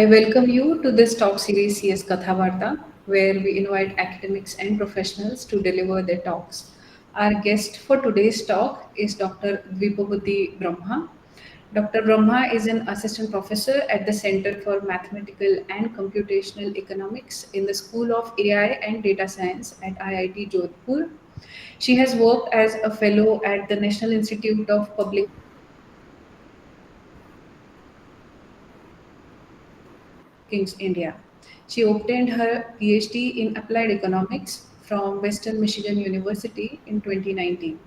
I welcome you to this talk series CS Katha Barta, where we invite academics and professionals to deliver their talks. Our guest for today's talk is Dr. Dweepobotee Brahma. Dr. Brahma is an assistant professor at the Center for Mathematical and Computational Economics in the School of AI and Data Science at IIT Jodhpur. She has worked as a fellow at the National Institute of Public Kings, India. She obtained her PhD in Applied Economics from Western Michigan University in 2019.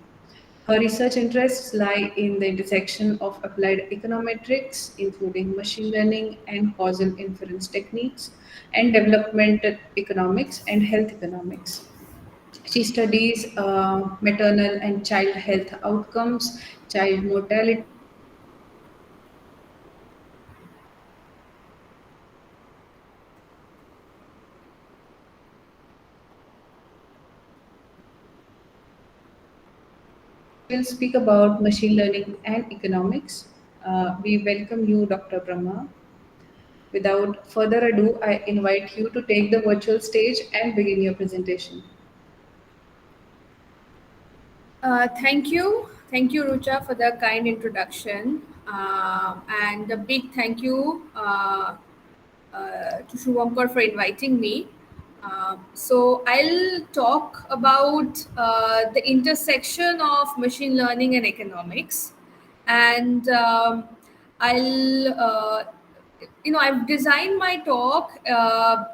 Her research interests lie in the intersection of applied econometrics, including machine learning and causal inference techniques, and developmental economics and health economics. She studies maternal and child health outcomes, child mortality, will speak about machine learning and economics. We welcome you, Dr. Brahma. Without further ado, I invite you to take the virtual stage and begin your presentation. Thank you. Thank you, Rucha, for the kind introduction. And a big thank you to Subhankar for inviting me. So I'll talk about the intersection of machine learning and economics. And I've designed my talk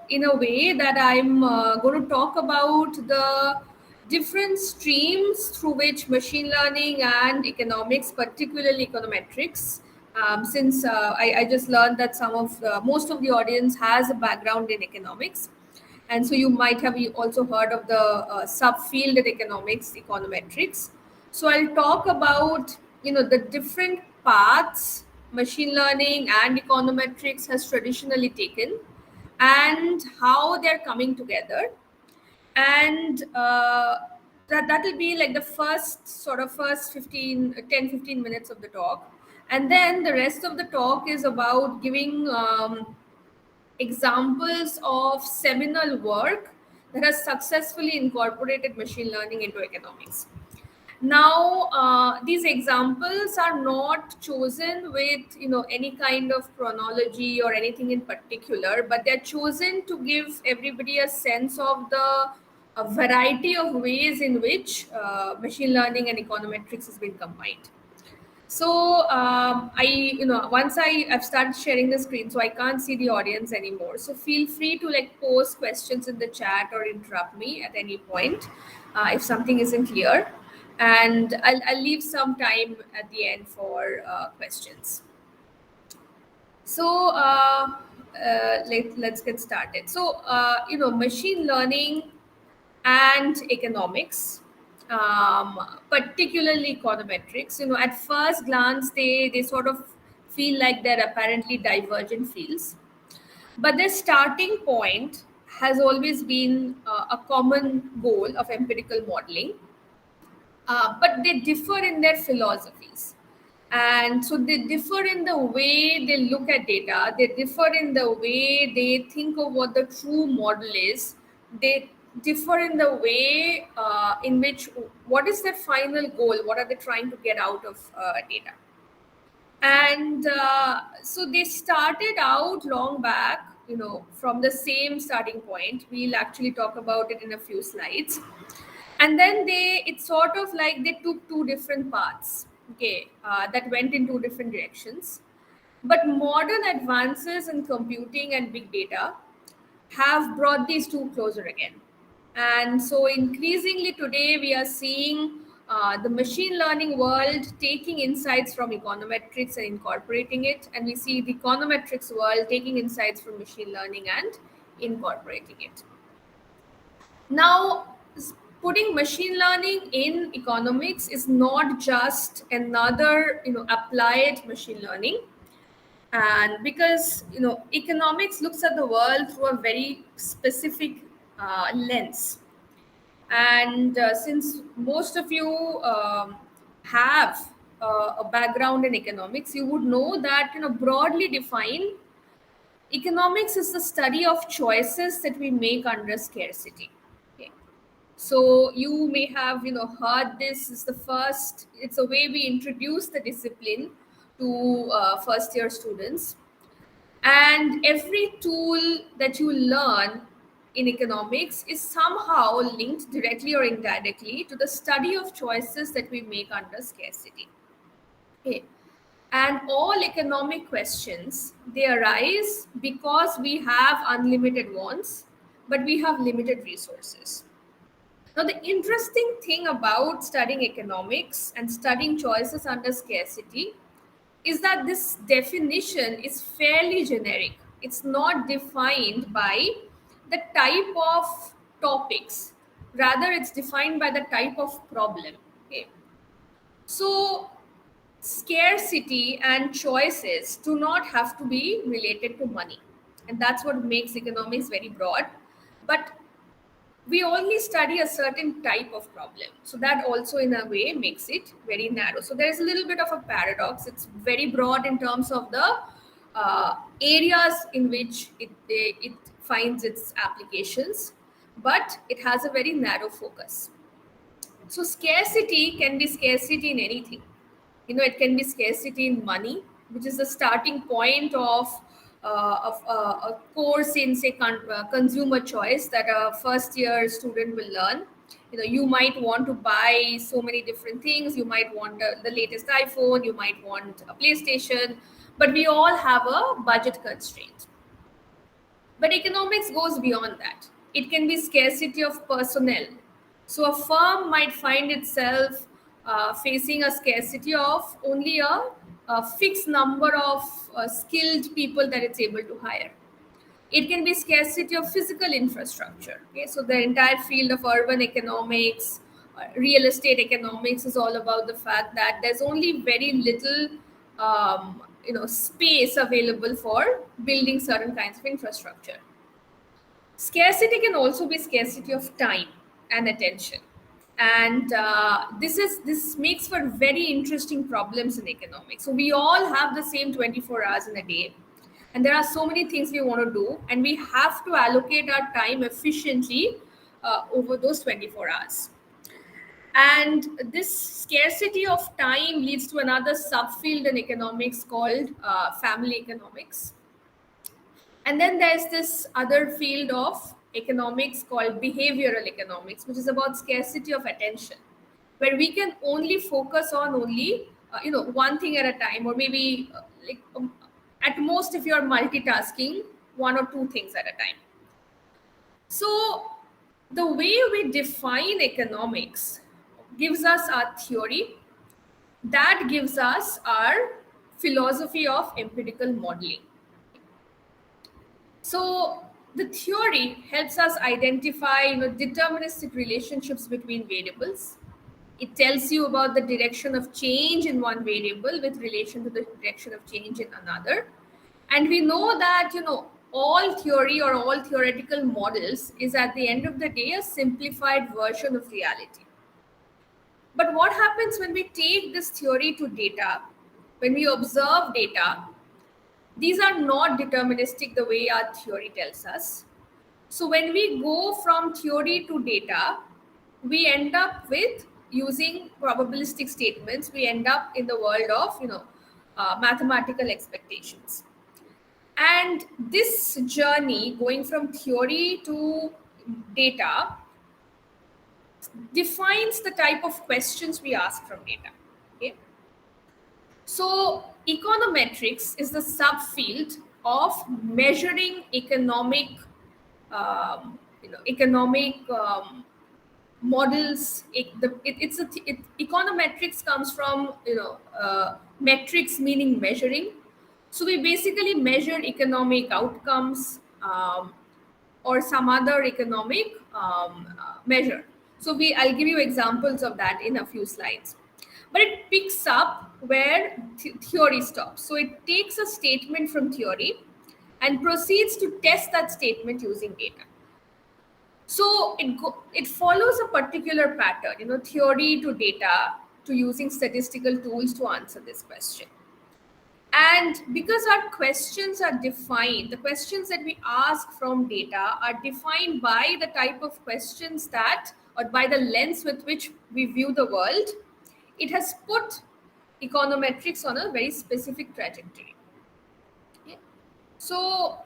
in a way that I'm going to talk about the different streams through which machine learning and economics, particularly econometrics, since I just learned that most of the audience has a background in economics, and so you might have also heard of the subfield in economics, econometrics. So I'll talk about the different paths machine learning and econometrics has traditionally taken, and how they're coming together. And that'll be like the first 15 minutes of the talk. And then the rest of the talk is about giving examples of seminal work that has successfully incorporated machine learning into economics. Now, these examples are not chosen with any kind of chronology or anything in particular, but they're chosen to give everybody a sense of the a variety of ways in which machine learning and econometrics has been combined. So once I've started sharing the screen, so I can't see the audience anymore. So feel free to like post questions in the chat or interrupt me at any point if something isn't clear, and I'll leave some time at the end for questions. So let's get started. So machine learning and economics, particularly econometrics, at first glance they sort of feel like they're apparently divergent fields, but their starting point has always been a common goal of empirical modeling, but they differ in their philosophies. And so they differ in the way they look at data, they differ in the way they think of what the true model is, they differ in the way in which what is their final goal, what are they trying to get out of data. And so they started out long back, from the same starting point. We'll actually talk about it in a few slides. And then it's sort of like they took two different paths, okay, that went in two different directions. But modern advances in computing and big data have brought these two closer again. And so increasingly today we are seeing the machine learning world taking insights from econometrics and incorporating it, and we see the econometrics world taking insights from machine learning and incorporating it. Now, putting machine learning in economics is not just another, applied machine learning. And because, economics looks at the world through a very specific lens. And since most of you have a background in economics, you would know that, broadly defined, Economics is the study of choices that we make under scarcity. Okay. So you may have heard this is the first. It's a way we introduce the discipline to first year students, and every tool that you learn in economics is somehow linked directly or indirectly to the study of choices that we make under scarcity. Okay. And all economic questions, they arise because we have unlimited wants, but we have limited resources. Now, the interesting thing about studying economics and studying choices under scarcity is that this definition is fairly generic. It's not defined by the type of topics, rather, it's defined by the type of problem. Okay. So, scarcity and choices do not have to be related to money. And that's what makes economics very broad. But we only study a certain type of problem. So that also, in a way, makes it very narrow. So there is a little bit of a paradox. It's very broad in terms of the areas in which it finds its applications, but it has a very narrow focus. So scarcity can be scarcity in anything. It can be scarcity in money, which is the starting point of a course in, say, consumer choice that a first year student will learn. You might want to buy so many different things. You might want the latest iPhone, you might want a PlayStation, but we all have a budget constraint. But economics goes beyond that. It can be scarcity of personnel. So a firm might find itself facing a scarcity of only a fixed number of skilled people that it's able to hire. It can be scarcity of physical infrastructure. Okay, so the entire field of urban economics, real estate economics is all about the fact that there's only very little space available for building certain kinds of infrastructure. Scarcity can also be scarcity of time and attention, and this makes for very interesting problems in economics. So we all have the same 24 hours in a day, and there are so many things we want to do, and we have to allocate our time efficiently over those 24 hours. And this scarcity of time leads to another subfield in economics called family economics. And then there's this other field of economics called behavioral economics, which is about scarcity of attention, where we can only focus on only one thing at a time, or maybe at most, if you're multitasking, one or two things at a time. So the way we define economics gives us our theory, that gives us our philosophy of empirical modeling. So the theory helps us identify deterministic relationships between variables. It tells you about the direction of change in one variable with relation to the direction of change in another. And we know that all theory or all theoretical models is at the end of the day a simplified version of reality. But what happens when we take this theory to data, when we observe data? These are not deterministic the way our theory tells us. So when we go from theory to data, we end up with using probabilistic statements. We end up in the world of mathematical expectations. And this journey, going from theory to data, defines the type of questions we ask from data. Okay? So, econometrics is the subfield of measuring economic, economic models. Econometrics comes from metrics, meaning measuring. So we basically measure economic outcomes, or some other economic measure. So I'll give you examples of that in a few slides. But it picks up where theory stops. So it takes a statement from theory and proceeds to test that statement using data. So it follows a particular pattern, theory to data to using statistical tools to answer this question. And because our questions are defined, the questions that we ask from data are defined by the type of questions that, or by the lens with which we view the world, it has put econometrics on a very specific trajectory. Yeah. So,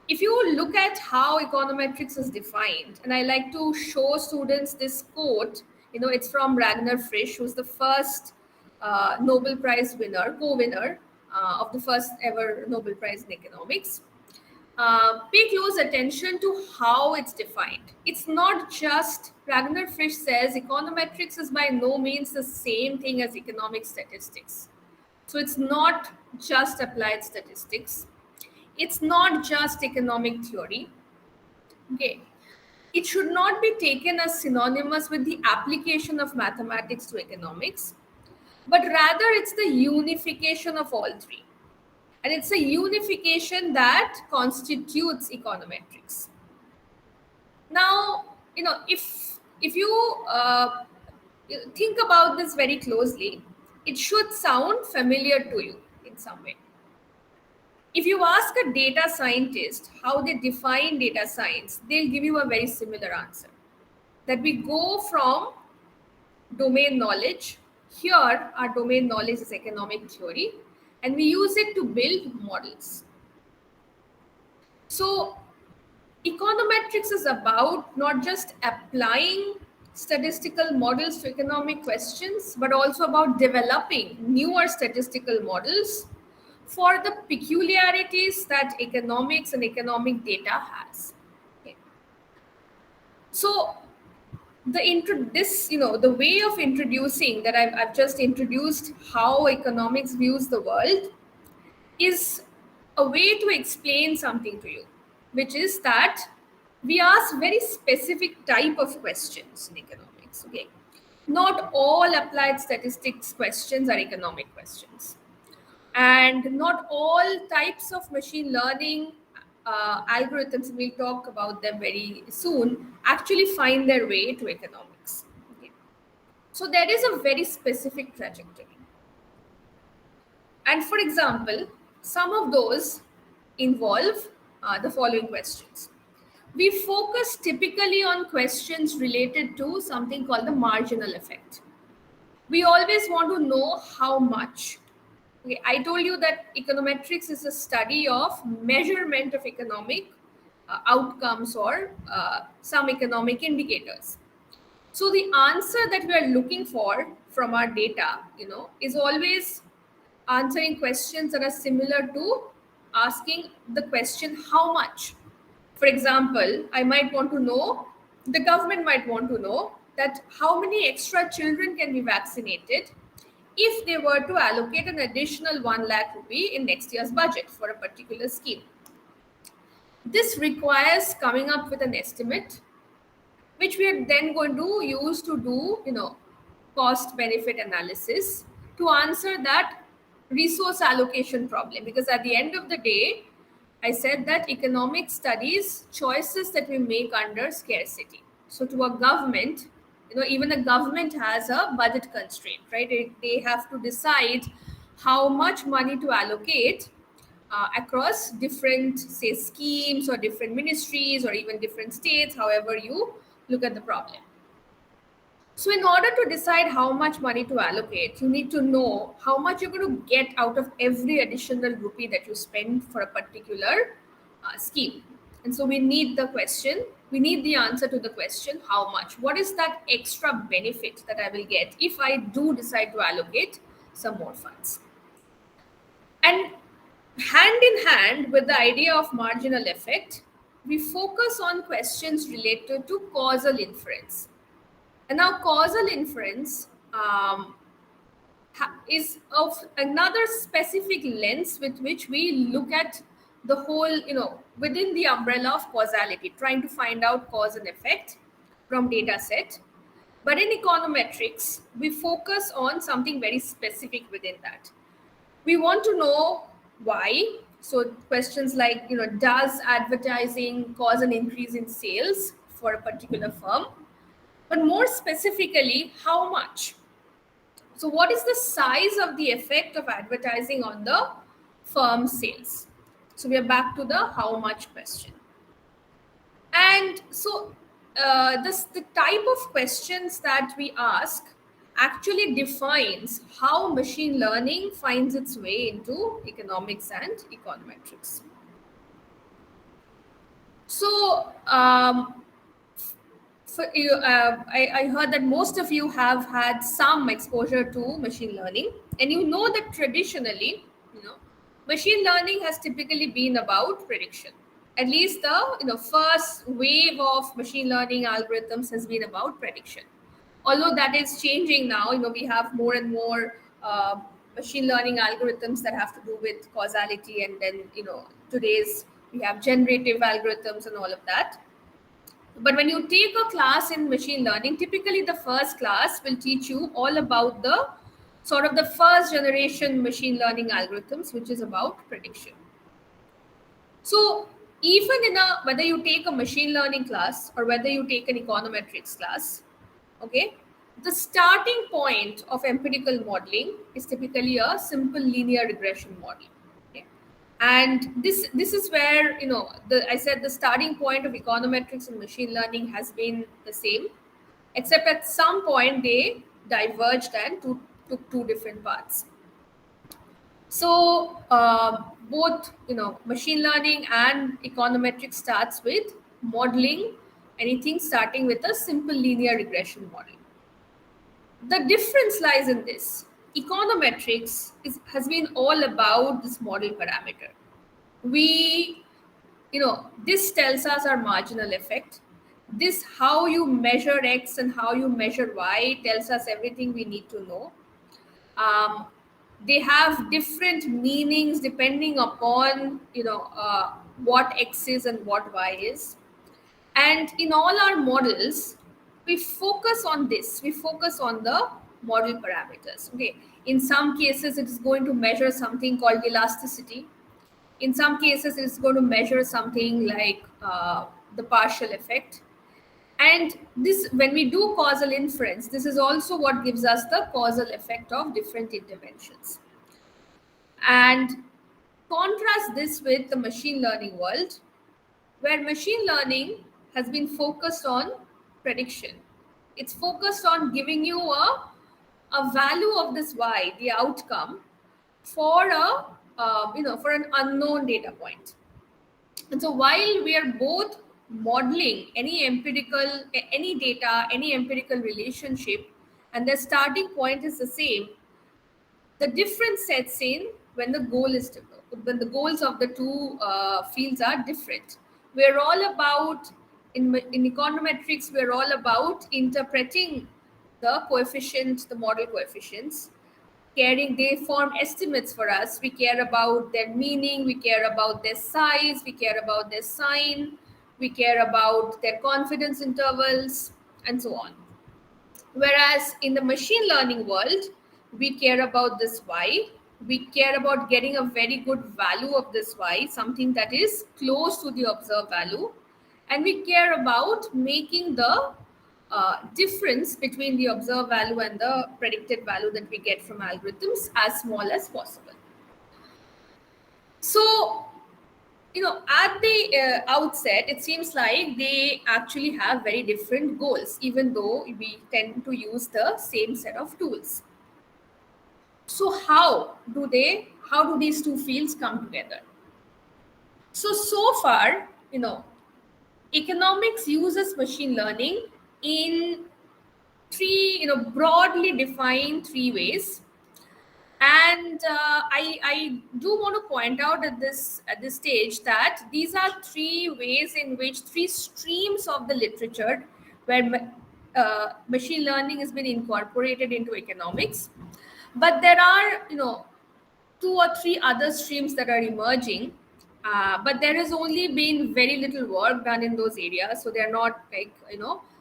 if you look at how econometrics is defined, and I like to show students this quote, it's from Ragnar Frisch, who's the first Nobel Prize winner, co-winner of the first ever Nobel Prize in economics. Pay close attention to how it's defined. It's not just, Ragnar Frisch says, econometrics is by no means the same thing as economic statistics. So it's not just applied statistics. It's not just economic theory. Okay. It should not be taken as synonymous with the application of mathematics to economics, but rather it's the unification of all three. And it's a unification that constitutes econometrics. Now, if you think about this very closely, it should sound familiar to you in some way. If you ask a data scientist how they define data science, they'll give you a very similar answer. That we go from domain knowledge, here our domain knowledge is economic theory, and we use it to build models. So, econometrics is about not just applying statistical models to economic questions, but also about developing newer statistical models for the peculiarities that economics and economic data has. Okay. So the way of introducing that I've just introduced how economics views the world is a way to explain something to you, which is that we ask very specific type of questions in economics. Okay, not all applied statistics questions are economic questions, and not all types of machine learning algorithms, we'll talk about them very soon, actually find their way to economics. Okay. So there is a very specific trajectory. And for example, some of those involve the following questions. We focus typically on questions related to something called the marginal effect. We always want to know how much. Okay, I told you that econometrics is a study of measurement of economic outcomes or some economic indicators. So the answer that we are looking for from our data, is always answering questions that are similar to asking the question how much. For example, I might want to know, the government might want to know that how many extra children can be vaccinated if they were to allocate an additional 1 lakh rupee in next year's budget for a particular scheme. This requires coming up with an estimate, which we are then going to use to do, cost benefit analysis to answer that resource allocation problem. Because at the end of the day, I said that economic studies choices that we make under scarcity. So to a government, even a government has a budget constraint, right? They have to decide how much money to allocate across different, say, schemes or different ministries or even different states, however you look at the problem. So, in order to decide how much money to allocate, you need to know how much you're going to get out of every additional rupee that you spend for a particular scheme. And so, we need the answer to the question how much? What is that extra benefit that I will get if I do decide to allocate some more funds? And hand in hand with the idea of marginal effect, we focus on questions related to causal inference. And now, causal inference is of another specific lens with which we look at the whole, within the umbrella of causality, trying to find out cause and effect from data set. But in econometrics, we focus on something very specific within that. We want to know why. So questions like, does advertising cause an increase in sales for a particular firm? But more specifically, how much? So what is the size of the effect of advertising on the firm sales. So we are back to the how much question. And so the type of questions that we ask actually defines how machine learning finds its way into economics and econometrics. So I heard that most of you have had some exposure to machine learning, and you know that traditionally, you know, machine learning has typically been about prediction. At least the first wave of machine learning algorithms has been about prediction. Although that is changing now, we have more and more machine learning algorithms that have to do with causality, and then today's we have generative algorithms and all of that. But when you take a class in machine learning, typically the first class will teach you all about the sort of the first generation machine learning algorithms, which is about prediction. So even in a whether you take a machine learning class or whether you take an econometrics class, okay, the starting point of empirical modeling is typically a simple linear regression model. Okay? And this is where I said the starting point of econometrics and machine learning has been the same, except at some point they diverged and took two different paths. So both machine learning and econometrics starts with modeling anything starting with a simple linear regression model. The difference lies in this: econometrics has been all about this model parameter. We this tells us our marginal effect. This how you measure x and how you measure y tells us everything we need to know. um, they have different meanings depending upon what x is and what y is. And in all our models we focus on this, we focus on the model parameters. Okay, in some cases it is going to measure something called elasticity. In some cases it's going to measure something like the partial effect. And this, when we do causal inference, this is also what gives us the causal effect of different interventions. And contrast this with the machine learning world, where machine learning has been focused on prediction. It's focused on giving you a value of this y, the outcome, for for an unknown data point. And so while we are both modeling any data, any empirical relationship, and the starting point is the same, the difference sets in when the when the goals of the two fields are different. We're all about in econometrics, we're all about interpreting the coefficients, the model coefficients, caring, they form estimates for us. We care about their meaning, we care about their size, we care about their sign, we care about their confidence intervals, and so on. Whereas in the machine learning world, we care about this y, we care about getting a very good value of this y, something that is close to the observed value, and we care about making the difference between the observed value and the predicted value that we get from algorithms as small as possible. So, at the outset, it seems like they actually have very different goals, even though we tend to use the same set of tools. So, how do these two fields come together? So far, economics uses machine learning in three, broadly defined three ways. And I do want to point out at this stage that these are three ways in which three streams of the literature where machine learning has been incorporated into economics. But there are two or three other streams that are emerging, but there has only been very little work done in those areas, so they're not like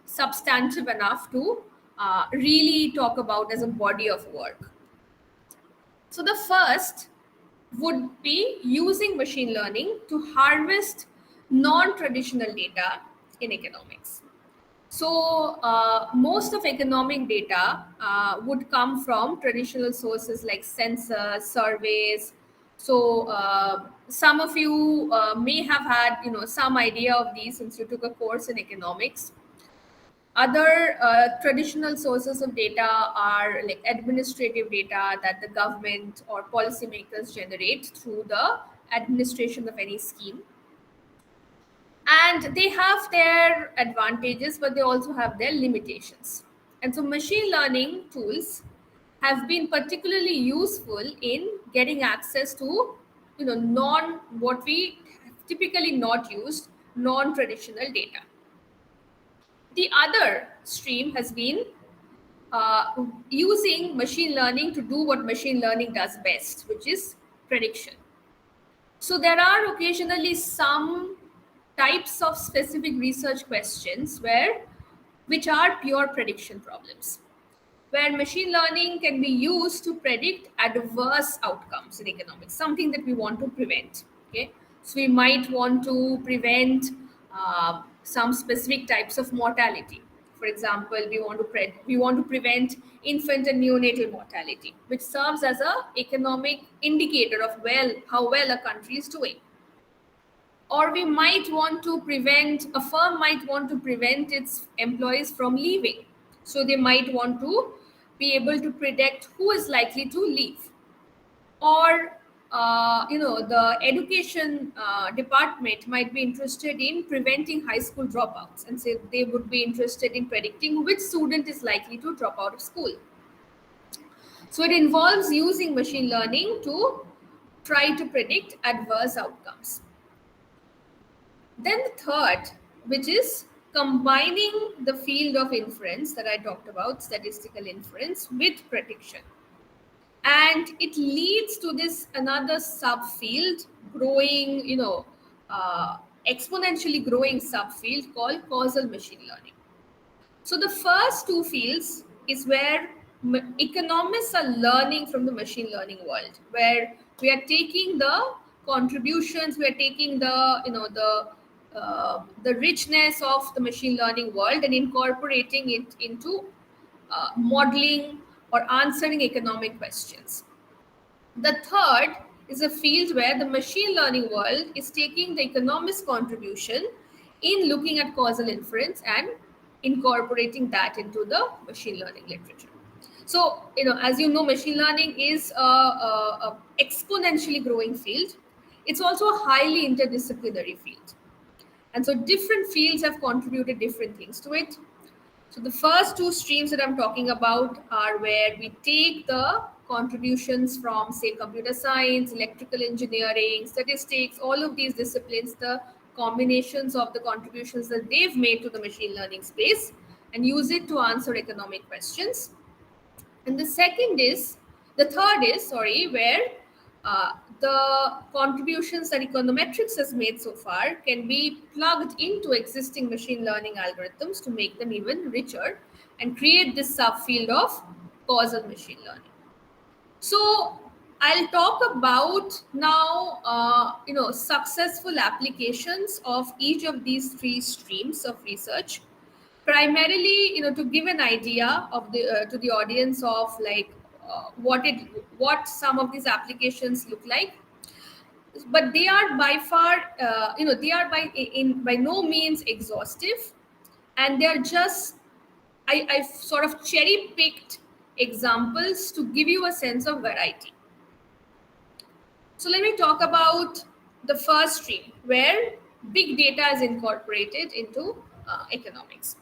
substantive enough to really talk about as a body of work. So the first would be using machine learning to harvest non-traditional data in economics. So most of economic data would come from traditional sources like census, surveys, So some of you may have had, some idea of these since you took a course in economics. Other traditional sources of data are like administrative data that the government or policymakers generate through the administration of any scheme. And they have their advantages, but they also have their limitations. And so machine learning tools have been particularly useful in getting access to, non what we typically not used, non-traditional data. The other stream has been using machine learning to do what machine learning does best, which is prediction. So there are occasionally some types of specific research questions which are pure prediction problems, where machine learning can be used to predict adverse outcomes in economics, something that we want to prevent. Okay, so we might want to prevent some specific types of mortality. For example, we want to prevent infant and neonatal mortality, which serves as a economic indicator of how well a country is doing. Or we might want to prevent a firm might want to prevent its employees from leaving, so they might want to be able to predict who is likely to leave. Or the education department might be interested in preventing high school dropouts, and say they would be interested in predicting which student is likely to drop out of school. So it involves using machine learning to try to predict adverse outcomes. Then the third, which is combining the field of inference that I talked about, statistical inference, with prediction. And it leads to this another subfield growing, exponentially growing subfield called causal machine learning. So the first two fields is where economists are learning from the machine learning world, where we are taking the contributions, we are taking the richness of the machine learning world and incorporating it into modeling or answering economic questions. The third is a field where the machine learning world is taking the economist contribution in looking at causal inference and incorporating that into the machine learning literature. So, as you know, machine learning is a exponentially growing field. It's also a highly interdisciplinary field. And so different fields have contributed different things to it. So the first two streams that I'm talking about are where we take the contributions from, say, computer science, electrical engineering, statistics, all of these disciplines, the combinations of the contributions that they've made to the machine learning space, and use it to answer economic questions. And the third is, sorry, where the contributions that econometrics has made so far can be plugged into existing machine learning algorithms to make them even richer and create this subfield of causal machine learning. So I'll talk about now, successful applications of each of these three streams of research, primarily, to give an idea of the to the audience of like what some of these applications look like. But they are by far, they are by no means exhaustive, and they're just I've sort of cherry picked examples to give you a sense of variety. So let me talk about the first stream where big data is incorporated into economics.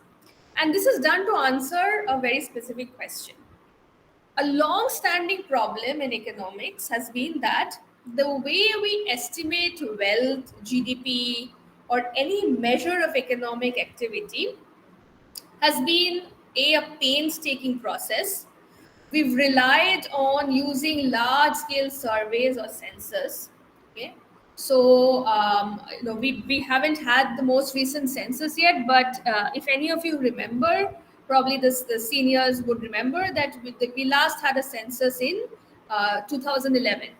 And this is done to answer a very specific question. A long standing problem in economics has been that the way we estimate wealth, GDP, or any measure of economic activity has been a painstaking process. We've relied on using large scale surveys or census. Okay, so we haven't had the most recent census yet, but if any of you remember, probably the seniors would remember that we last had a census in 2011,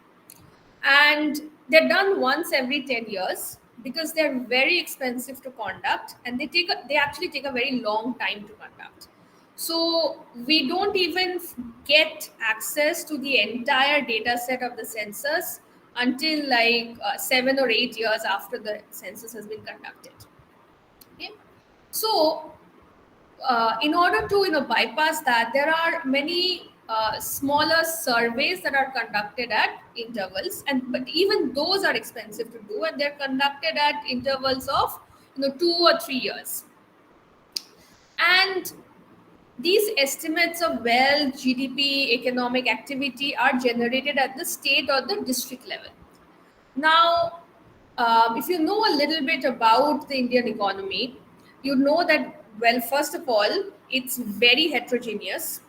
and they're done once every 10 years because they're very expensive to conduct, and they actually take a very long time to conduct. So we don't even get access to the entire data set of the census until like 7 or 8 years after the census has been conducted. Okay, so in order to bypass that, there are many smaller surveys that are conducted at intervals, and but even those are expensive to do, and they're conducted at intervals of 2 or 3 years. And these estimates of wealth, GDP, economic activity are generated at the state or the district level. Now, if you know a little bit about the Indian economy, you know that, well, first of all, it's very heterogeneous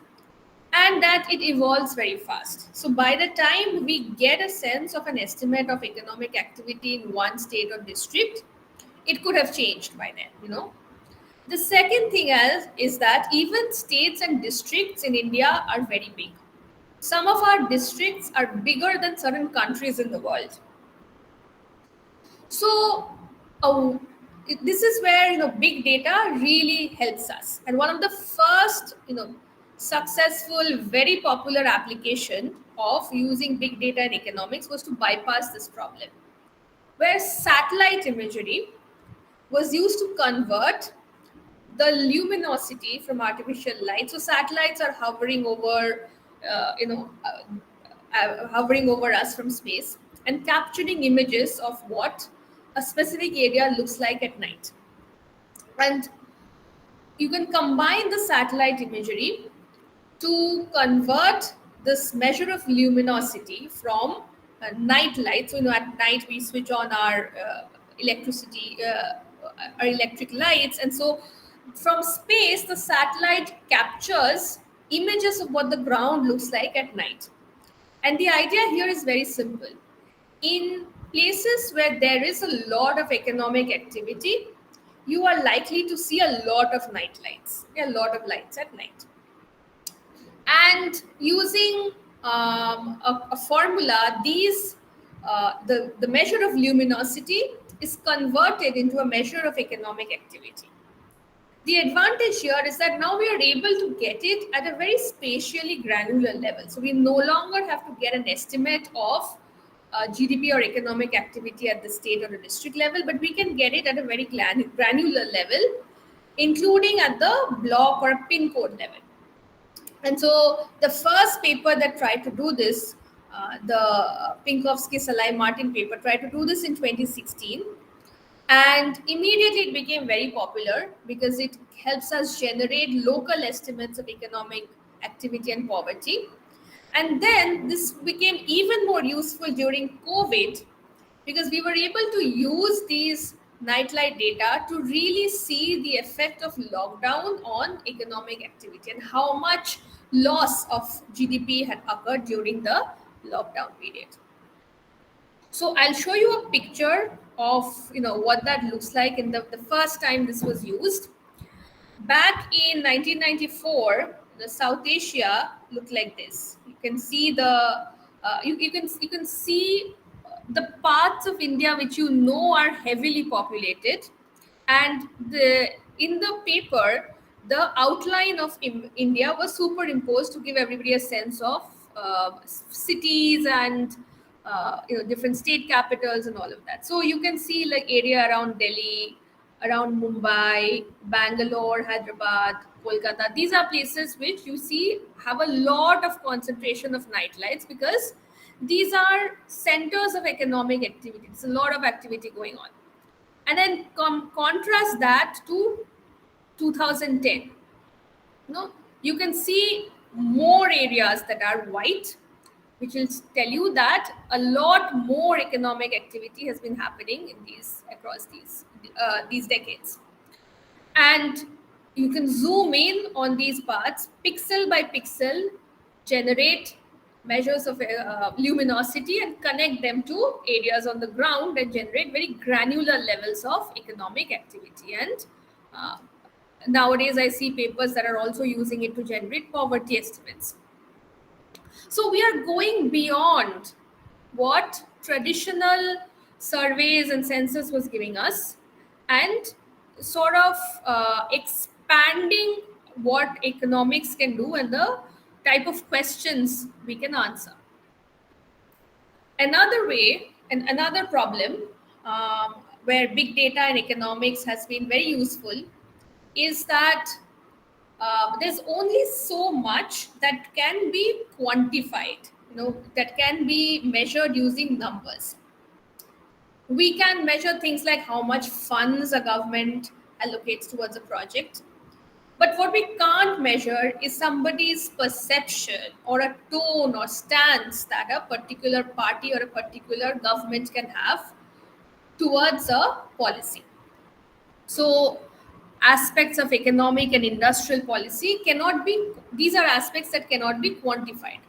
and that it evolves very fast. So, by the time we get a sense of an estimate of economic activity in one state or district, it could have changed by then. The second thing is that even states and districts in India are very big. Some of our districts are bigger than certain countries in the world. So, uh, this is where big data really helps us. And one of the first successful, very popular application of using big data in economics was to bypass this problem, where satellite imagery was used to convert the luminosity from artificial light. So satellites are hovering over, hovering over us from space and capturing images of what a specific area looks like at night. And you can combine the satellite imagery to convert this measure of luminosity from night light. So at night we switch on our electricity, our electric lights, and so from space the satellite captures images of what the ground looks like at night. And the idea here is very simple. In places where there is a lot of economic activity, you are likely to see a lot of night lights, a lot of lights at night. And using a formula, the measure of luminosity is converted into a measure of economic activity. The advantage here is that now we are able to get it at a very spatially granular level. So we no longer have to get an estimate of GDP or economic activity at the state or the district level, but we can get it at a very granular level, including at the block or pin code level. And so the first paper that tried to do this, the Pinkowski-Salai-Martin paper, tried to do this in 2016. And immediately it became very popular because it helps us generate local estimates of economic activity and poverty. And then this became even more useful during COVID because we were able to use these nightlight data to really see the effect of lockdown on economic activity and how much loss of GDP had occurred during the lockdown period. So I'll show you a picture of what that looks like in the first time this was used. Back in 1994, the South Asia looked like this. You can see you can see the parts of India which are heavily populated, and in the paper the outline of India was superimposed to give everybody a sense of cities and different state capitals and all of that. So you can see like area around Delhi, around Mumbai, Bangalore, Hyderabad, Kolkata. These are places which you see have a lot of concentration of night lights because these are centers of economic activity. It's a lot of activity going on. And then contrast that to 2010. You can see more areas that are white, which will tell you that a lot more economic activity has been happening in across these decades. And you can zoom in on these parts pixel by pixel, generate measures of luminosity and connect them to areas on the ground and generate very granular levels of economic activity. And uh, nowadays I see papers that are also using it to generate poverty estimates. So we are going beyond what traditional surveys and census was giving us, and sort of expanding what economics can do and the type of questions we can answer. Another way and another problem where big data and economics has been very useful is that there's only so much that can be quantified, that can be measured using numbers. We can measure things like how much funds a government allocates towards a project, but what we can't measure is somebody's perception or a tone or stance that a particular party or a particular government can have towards a policy. So, aspects of economic and industrial policy cannot be, these are aspects that cannot be quantified,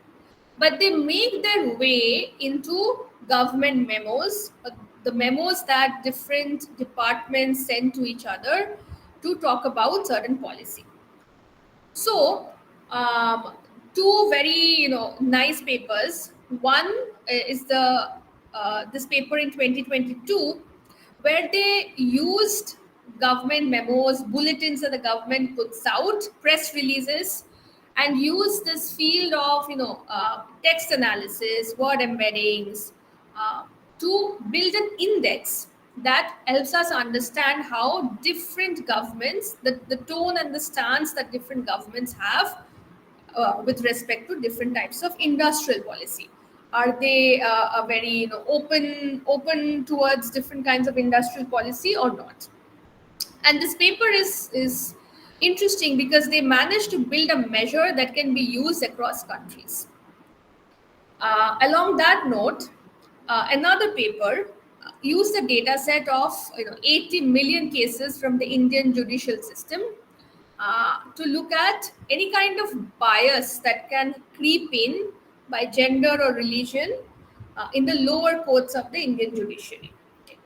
but they make their way into government memos, the memos that different departments send to each other to talk about certain policy. So, two very nice papers. One is the this paper in 2022, where they used government memos, bulletins that the government puts out, press releases, and used this field of text analysis, word embeddings, uh, to build an index that helps us understand how different governments, the tone and the stance that different governments have with respect to different types of industrial policy. Are they a very open towards different kinds of industrial policy or not? And this paper is interesting because they managed to build a measure that can be used across countries. Along that note, another paper used a data set of 80 million cases from the Indian judicial system to look at any kind of bias that can creep in by gender or religion in the lower courts of the Indian judiciary. Okay.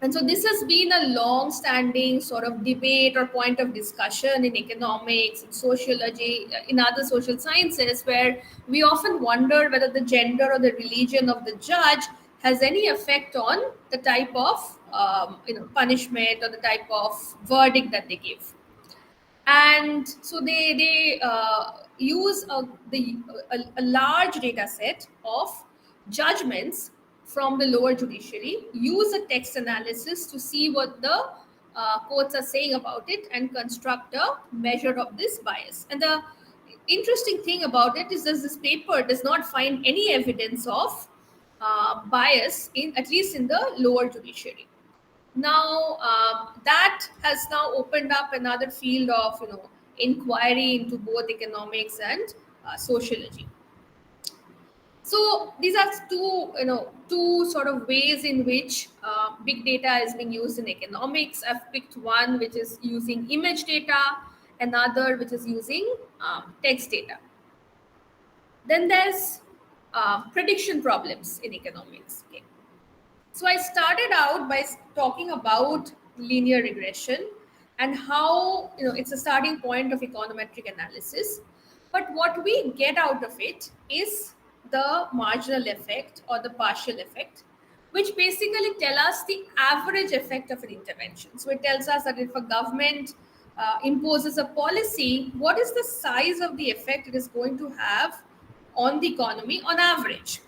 And so this has been a long standing sort of debate or point of discussion in economics, in sociology, in other social sciences, where we often wonder whether the gender or the religion of the judge has any effect on the type of punishment or the type of verdict that they give. And so they use a large data set of judgments from the lower judiciary, use a text analysis to see what the courts are saying about it, and construct a measure of this bias. And the interesting thing about it is that this paper does not find any evidence of bias in, at least in the lower judiciary. Now that has now opened up another field of inquiry into both economics and sociology. So these are two sort of ways in which big data is being used in economics. I've picked one which is using image data, another which is using text data. Then there's prediction problems in economics. Okay. So I started out by talking about linear regression and how it's a starting point of econometric analysis. But what we get out of it is the marginal effect or the partial effect, which basically tell us the average effect of an intervention. So it tells us that if a government imposes a policy, what is the size of the effect it is going to have on the economy on average.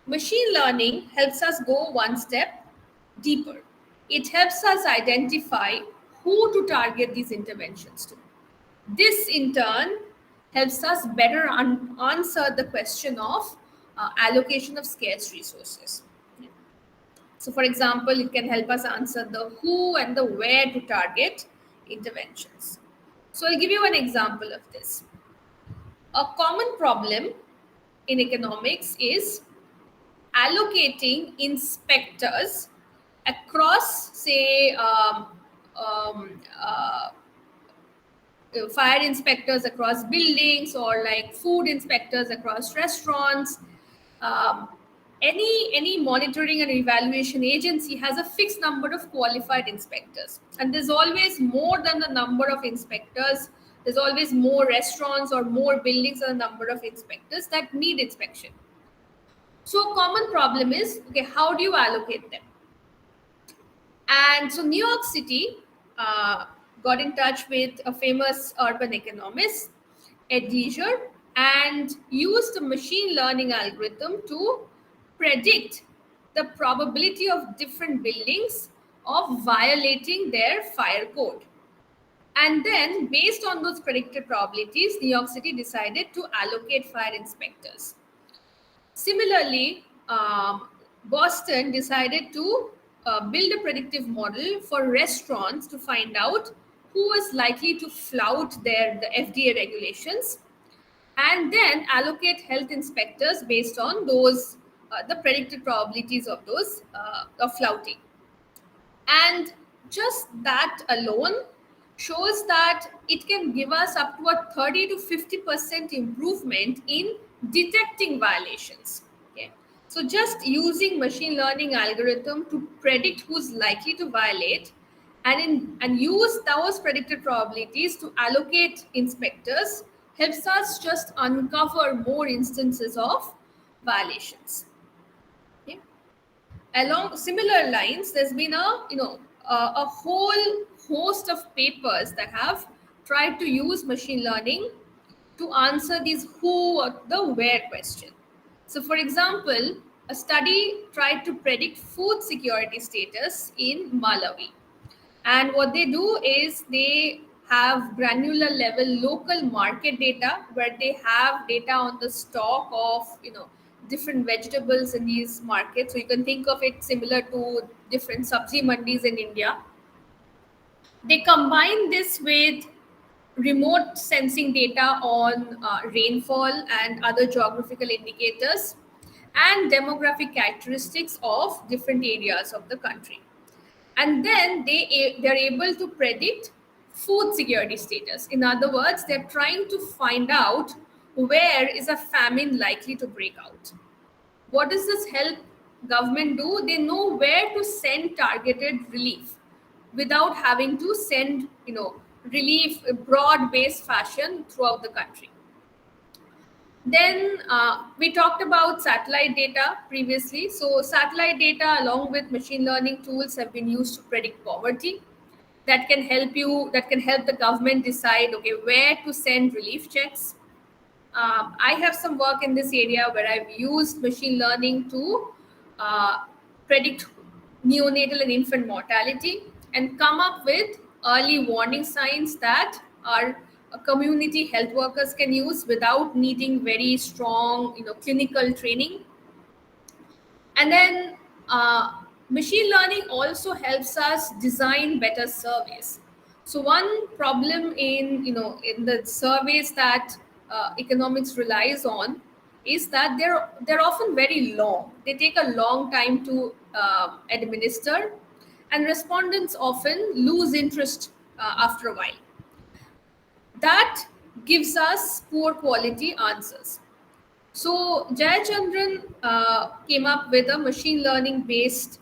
Machine learning helps us go one step deeper. It helps us identify who to target these interventions to. This, in turn, helps us better answer the question of allocation of scarce resources. So, for example, it can help us answer the who and the where to target interventions. So, I'll give you an example of this. A common problem in economics is allocating inspectors across, say, fire inspectors across buildings, or like food inspectors across restaurants. Um, any monitoring and evaluation agency has a fixed number of qualified inspectors, and there's always more than the number of inspectors. There's always more restaurants or more buildings than the number of inspectors that need inspection. So common problem is, okay, how do you allocate them? And so New York City got in touch with a famous urban economist, Ed Leisure, and used a machine learning algorithm to predict the probability of different buildings of violating their fire code. And then, based on those predicted probabilities, New York City decided to allocate fire inspectors. Similarly, Boston decided to build a predictive model for restaurants to find out who is likely to flout the FDA regulations, and then allocate health inspectors based on those the predicted probabilities of those of flouting. And just that alone shows that it can give us up to a 30 to 50% improvement in detecting violations. Okay. So just using machine learning algorithm to predict who's likely to violate, and use those predicted probabilities to allocate inspectors helps us just uncover more instances of violations. Okay. Along similar lines, there's been a whole host of papers that have tried to use machine learning to answer these who or the where question. So for example, a study tried to predict food security status in Malawi, and what they do is they have granular level local market data where they have data on the stock of different vegetables in these markets. So you can think of it similar to different sabzi mandis in India. They combine this with remote sensing data on rainfall and other geographical indicators and demographic characteristics of different areas of the country, and then they're able to predict food security status. In other words, they're trying to find out where is a famine likely to break out. What does this help government do? They know where to send targeted relief without having to send relief broad based fashion throughout the country. Then we talked about satellite data previously. So satellite data along with machine learning tools have been used to predict poverty. That can help the government decide, okay, where to send relief checks. I have some work in this area where I've used machine learning to uh, predict neonatal and infant mortality and come up with early warning signs that our community health workers can use without needing very strong, clinical training. And then machine learning also helps us design better surveys. So one problem in the surveys that economics relies on is that they're often very long. They take a long time to administer, and respondents often lose interest after a while. That gives us poor quality answers. So Jayachandran came up with a machine learning based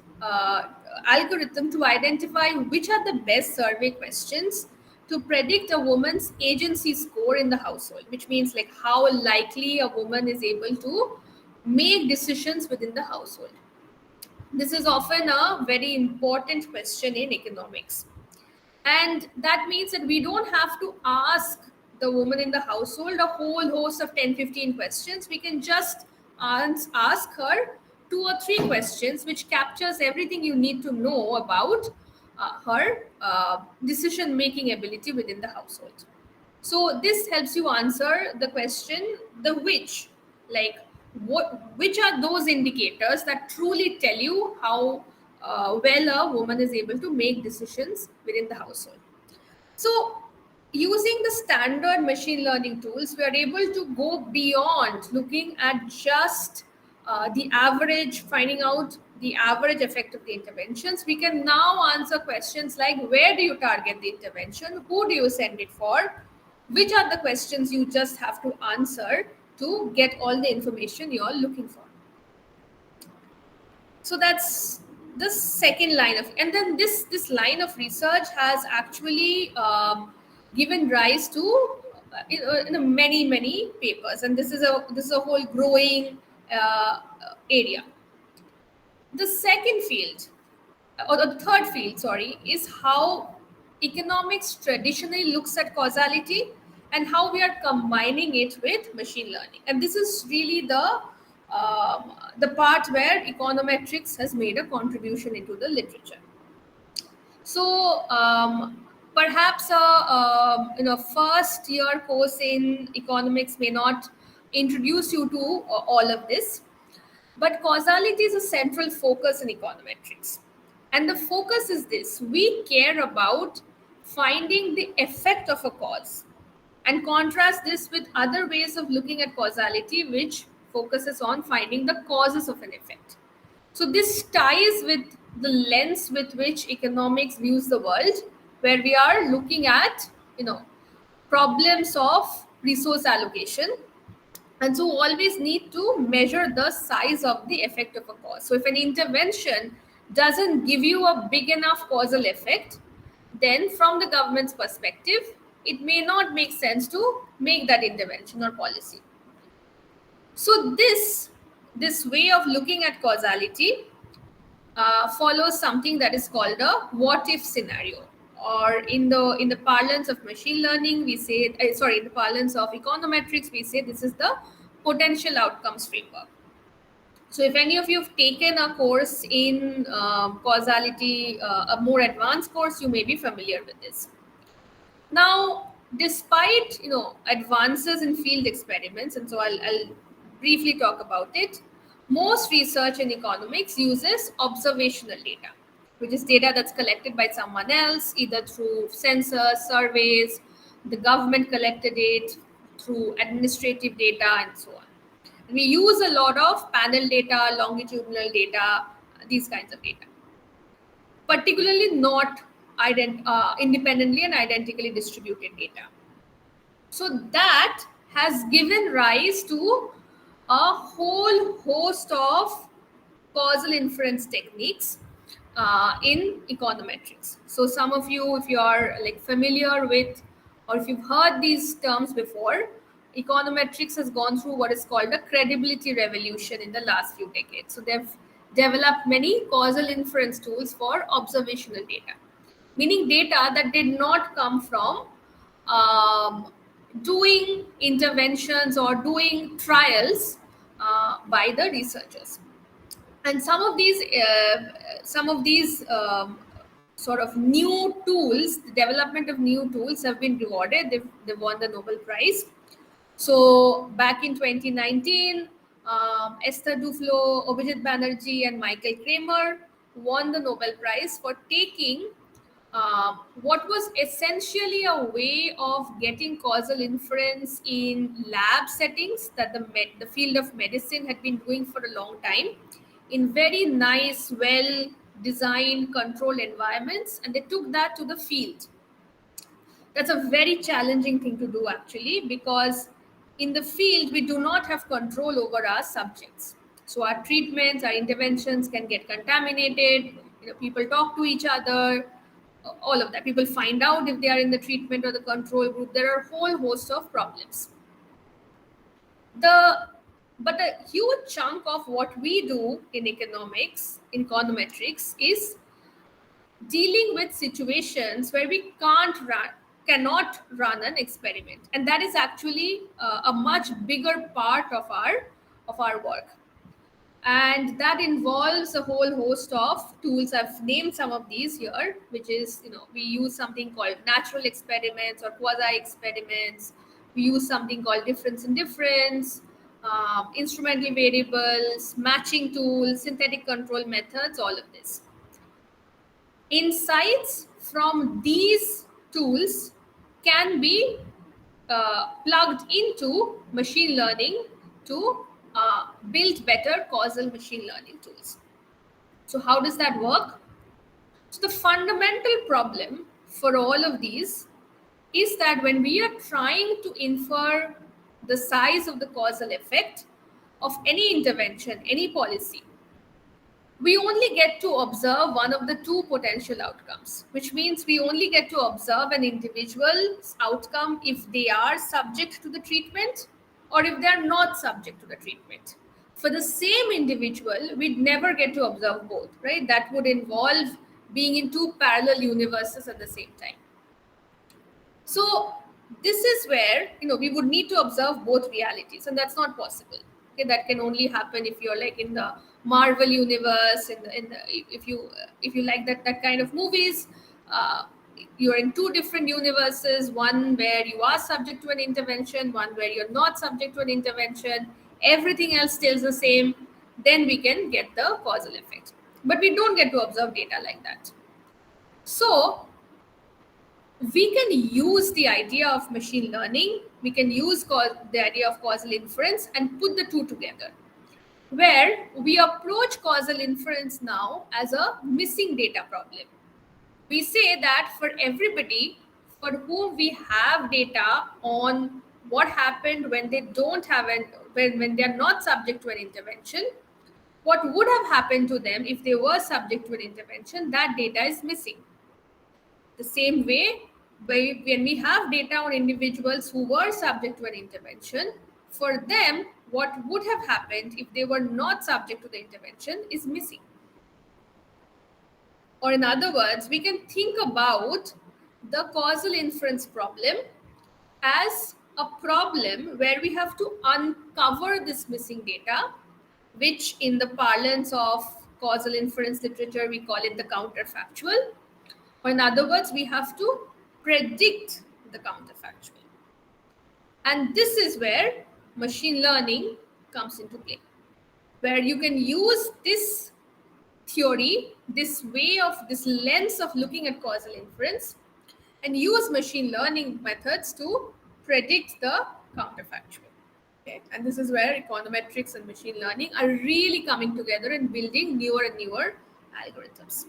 algorithm to identify which are the best survey questions to predict a woman's agency score in the household, which means like how likely a woman is able to make decisions within the household. This is often a very important question in economics. And that means that we don't have to ask the woman in the household a whole host of 10, 15 questions. We can just ask her 2 or 3 questions, which captures everything you need to know about her decision making ability within the household. So this helps you answer the question, the which, like which are those indicators that truly tell you how well a woman is able to make decisions within the household. So, using the standard machine learning tools, we are able to go beyond looking at just the average, finding out the average effect of the interventions. We can now answer questions like where do you target the intervention, who do you send it for, which are the questions you just have to answer to get all the information you're looking for. So that's the second line of, and then this line of research has actually given rise to many papers, and this is a whole growing area. The second field, or the third field, sorry, is how economics traditionally looks at causality and how we are combining it with machine learning. And this is really the the part where econometrics has made a contribution into the literature. So perhaps a first year course in economics may not introduce you to all of this, but causality is a central focus in econometrics. And the focus is this: we care about finding the effect of a cause, and contrast this with other ways of looking at causality, which focuses on finding the causes of an effect. So this ties with the lens with which economics views the world, where we are looking at, problems of resource allocation, and so always need to measure the size of the effect of a cause. So if an intervention doesn't give you a big enough causal effect, then from the government's perspective, it may not make sense to make that intervention or policy. So this way of looking at causality follows something that is called a what if scenario, or in the parlance of machine learning we say, in the parlance of econometrics we say this is the potential outcomes framework. So if any of you have taken a course in causality, a more advanced course, you may be familiar with this. Now, despite advances in field experiments, and so I'll briefly talk about it, most research in economics uses observational data, which is data that's collected by someone else, either through census, surveys, the government collected it, through administrative data, and so on. And we use a lot of panel data, longitudinal data, these kinds of data, particularly not independently and identically distributed data. So that has given rise to a whole host of causal inference techniques in econometrics. So some of you, if you are like familiar with, or if you've heard these terms before, econometrics has gone through what is called a credibility revolution in the last few decades. So they've developed many causal inference tools for observational data, meaning data that did not come from um, doing interventions or doing trials by the researchers. And some of these sort of new tools, the development of new tools have been rewarded. They've won the Nobel Prize. So back in 2019, Esther Duflo, Abhijit Banerjee, and Michael Kramer won the Nobel Prize for taking what was essentially a way of getting causal inference in lab settings that the field of medicine had been doing for a long time, in very nice, well designed, controlled environments, and they took that to the field. That's a very challenging thing to do, actually, because in the field we do not have control over our subjects. So our treatments, our interventions can get contaminated. People talk to each other, all of that. People find out if they are in the treatment or the control group. There are a whole host of problems. But a huge chunk of what we do in economics, in econometrics, is dealing with situations where we cannot run an experiment, and that is actually a much bigger part of our work. And that involves a whole host of tools. I've named some of these here, which is, we use something called natural experiments or quasi experiments. We use something called difference in difference, instrumental variables, matching tools, synthetic control methods, all of this. Insights from these tools can be plugged into machine learning to build better causal machine learning tools. So how does that work? So the fundamental problem for all of these is that when we are trying to infer the size of the causal effect of any intervention, any policy, we only get to observe one of the two potential outcomes, which means we only get to observe an individual's outcome if they are subject to the treatment or if they are not subject to the treatment. For the same individual, we'd never get to observe both, right? That would involve being in two parallel universes at the same time. So this is where we would need to observe both realities, and that's not possible. Okay, that can only happen if you're like in the Marvel universe, in the if you like that kind of movies. uh, you're in two different universes, one where you are subject to an intervention, one where you're not subject to an intervention, everything else stays the same, then we can get the causal effect. But we don't get to observe data like that. So we can use the idea of machine learning, we can use the idea of causal inference and put the two together, where we approach causal inference now as a missing data problem. We say that for everybody for whom we have data on what happened when they don't have when they are not subject to an intervention, what would have happened to them if they were subject to an intervention, that data is missing. The same way, when we have data on individuals who were subject to an intervention, for them, what would have happened if they were not subject to the intervention is missing. Or, in other words, we can think about the causal inference problem as a problem where we have to uncover this missing data, which in the parlance of causal inference literature, we call it the counterfactual. Or, in other words, we have to predict the counterfactual. And this is where machine learning comes into play, where you can use this theory, this way of this lens of looking at causal inference, and use machine learning methods to predict the counterfactual. Okay. And this is where econometrics and machine learning are really coming together and building newer and newer algorithms.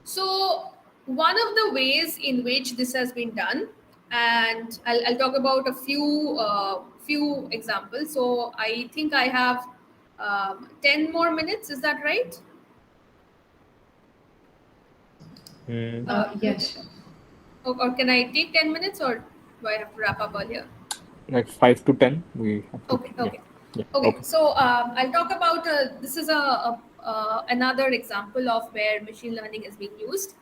So, one of the ways in which this has been done, and I'll talk about a few examples. So, I think I have 10 more minutes. Is that right? Yes. Or can I take 10 minutes, or do I have to wrap up earlier? Like 5 to 10, we have to. Okay. Okay. Yeah. Okay. So I'll talk about this is another example of where machine learning is being used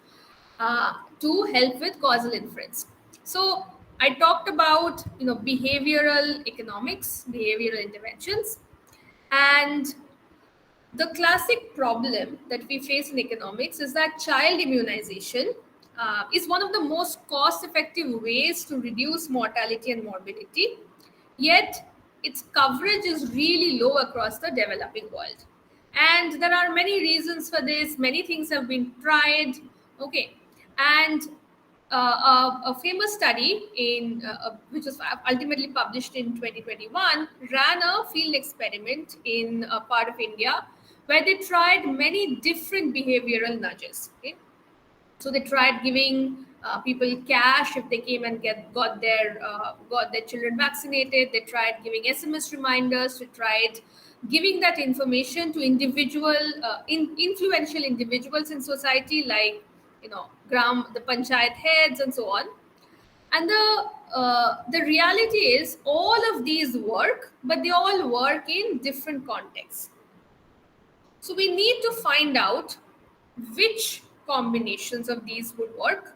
to help with causal inference. So I talked about behavioral economics, behavioral interventions, and the classic problem that we face in economics is that child immunization is one of the most cost effective ways to reduce mortality and morbidity, yet its coverage is really low across the developing world. And there are many reasons for this, many things have been tried. Okay. And a famous study which was ultimately published in 2021 ran a field experiment in a part of India where they tried many different behavioral nudges. Okay? So they tried giving people cash if they came and got their children vaccinated. They tried giving SMS reminders. They tried giving that information to influential individuals in society, like the panchayat heads and so on. And the reality is all of these work, but they all work in different contexts. So we need to find out which combinations of these would work,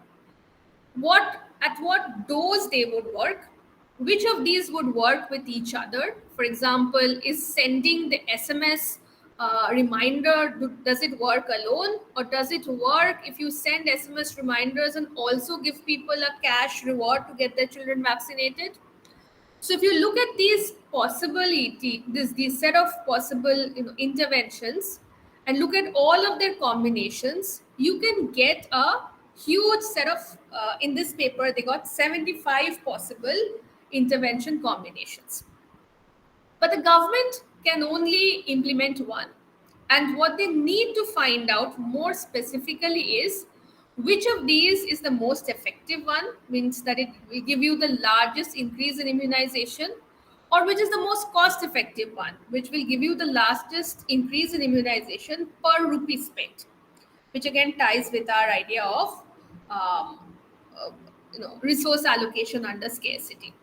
at what dose they would work, which of these would work with each other. For example, is sending the SMS reminder, does it work alone, or does it work if you send SMS reminders and also give people a cash reward to get their children vaccinated? So if you look at these possibility, this set of possible interventions, and look at all of their combinations, you can get a huge set of. In this paper, they got 75 possible intervention combinations. But the government can only implement one. And what they need to find out more specifically is which of these is the most effective one, means that it will give you the largest increase in immunization, or which is the most cost effective one, which will give you the largest increase in immunization per rupee spent, which again ties with our idea of um, resource allocation under scarcity.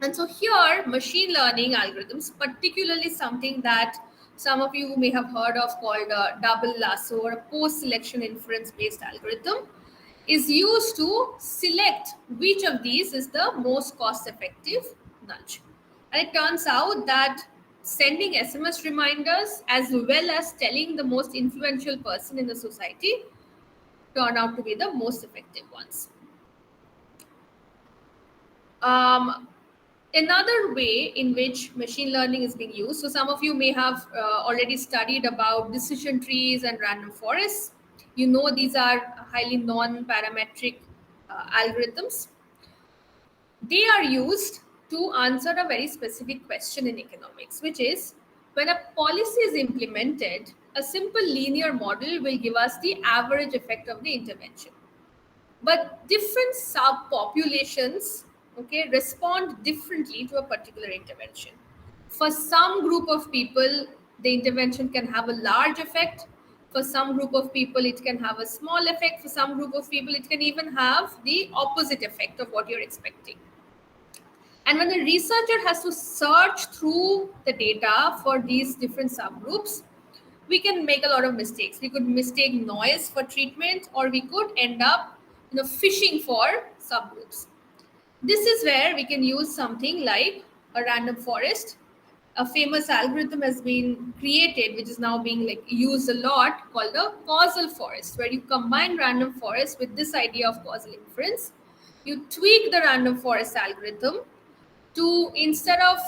And so here, machine learning algorithms, particularly something that some of you may have heard of called a double lasso or a post-selection inference-based algorithm, is used to select which of these is the most cost-effective nudge. And it turns out that sending SMS reminders as well as telling the most influential person in the society turn out to be the most effective ones. Um, Another way in which machine learning is being used, so some of you may have already studied about decision trees and random forests. You know, these are highly non-parametric algorithms. They are used to answer a very specific question in economics, which is, when a policy is implemented, a simple linear model will give us the average effect of the intervention, but different subpopulations, okay, respond differently to a particular intervention. For some group of people, the intervention can have a large effect. For some group of people, it can have a small effect. For some group of people, it can even have the opposite effect of what you're expecting. And when a researcher has to search through the data for these different subgroups, we can make a lot of mistakes. We could mistake noise for treatment, or we could end up, fishing for subgroups. This is where we can use something like a random forest. A famous algorithm has been created, which is now being used a lot, called the causal forest, where you combine random forest with this idea of causal inference. You tweak the random forest algorithm to, instead of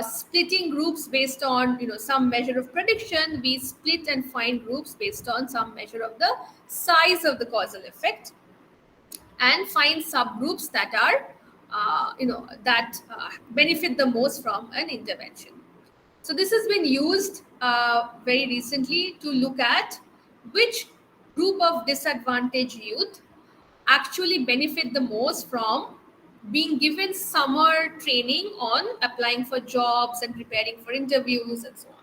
splitting groups based on some measure of prediction, we split and find groups based on some measure of the size of the causal effect, and find subgroups that are benefit the most from an intervention. So this has been used very recently to look at which group of disadvantaged youth actually benefit the most from being given summer training on applying for jobs and preparing for interviews and so on.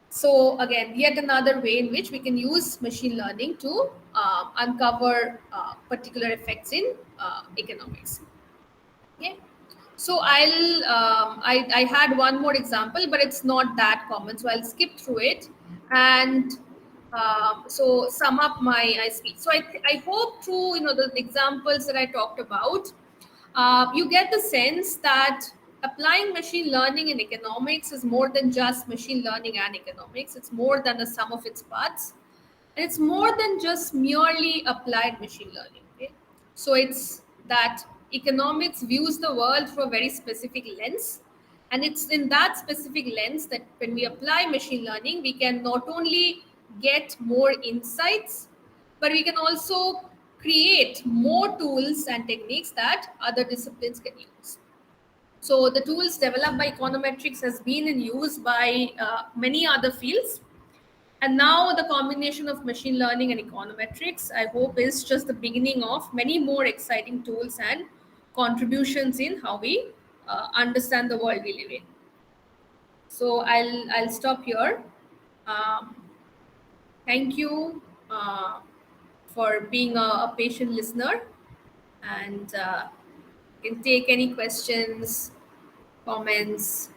So again, yet another way in which we can use machine learning to uncover particular effects in economics. Okay. So I had one more example, but it's not that common, so I'll skip through it and so sum up my speech. So I hope through the examples that I talked about, you get the sense that applying machine learning in economics is more than just machine learning and economics. It's more than the sum of its parts, and it's more than just merely applied machine learning. Okay? So it's that economics views the world through a very specific lens, and it's in that specific lens that when we apply machine learning, we can not only get more insights, but we can also create more tools and techniques that other disciplines can use. So the tools developed by econometrics has been in use by many other fields. And now the combination of machine learning and econometrics, I hope, is just the beginning of many more exciting tools and contributions in how we understand the world we live in. So I'll stop here. Um, Thank you for being a patient listener, and you can take any questions, comments,